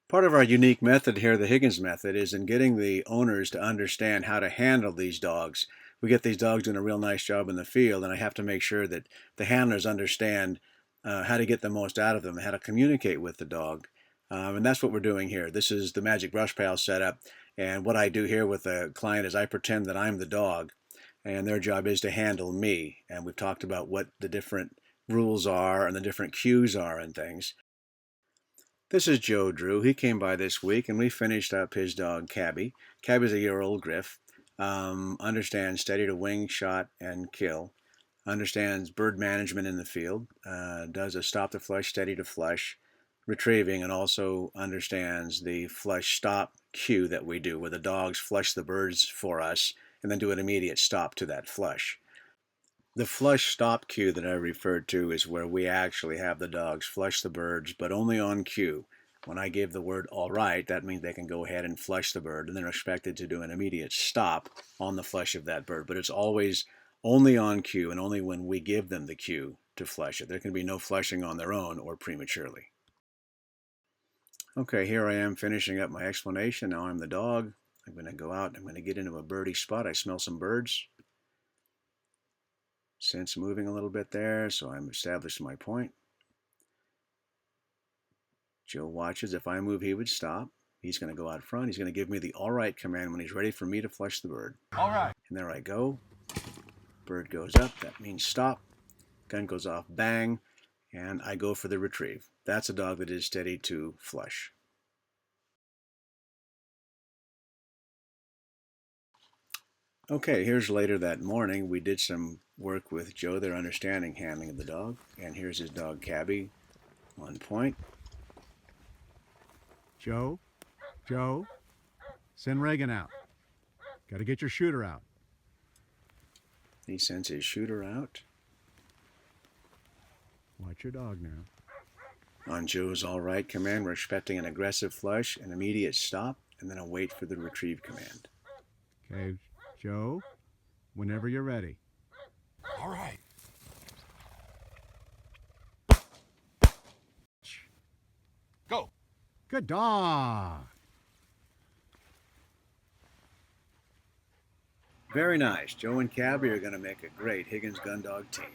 Part of our unique method here, the Higgins method, is in getting the owners to understand how to handle these dogs. We get these dogs doing a real nice job in the field, and I have to make sure that the handlers understand how to get the most out of them, how to communicate with the dog. And that's what we're doing here. This is the Magic Brush Pal setup, and what I do here with the client is I pretend that I'm the dog, and their job is to handle me. And we've talked about what the different rules are and the different cues are and things. This is Joe Drew. He came by this week and we finished up his dog Cabi. Cabi's a year-old Griff. Understands steady to wing, shot, and kill. Understands bird management in the field. Does a stop to flush, steady to flush, retrieving, and also understands the flush stop cue that we do, where the dogs flush the birds for us and then do an immediate stop to that flush. The flush stop cue that I referred to is where we actually have the dogs flush the birds, but only on cue. When I give the word all right, that means they can go ahead and flush the bird, and they're expected to do an immediate stop on the flush of that bird. But it's always only on cue and only when we give them the cue to flush it. There can be no flushing on their own or prematurely. Okay, here I am finishing up my explanation. Now I'm the dog. I'm going to go out and I'm going to get into a birdie spot. I smell some birds. Sense moving a little bit there, so I'm establishing my point. Joe watches. If I move, he would stop. He's going to go out front. He's going to give me the all right command when he's ready for me to flush the bird. All right. And there I go. Bird goes up. That means stop. Gun goes off. Bang. And I go for the retrieve. That's a dog that is steady to flush. Okay, here's later that morning. We did some work with Joe, their understanding handling of the dog. And here's his dog, Cabi, on point. Joe, send Reagan out. Got to get your shooter out. He sends his shooter out. Watch your dog now. On Joe's all right command, we're expecting an aggressive flush, an immediate stop, and then a wait for the retrieve command. Okay, Joe, whenever you're ready. All right. Go. Good dog. Very nice. Joe and Cabi are going to make a great Higgins Gundog team.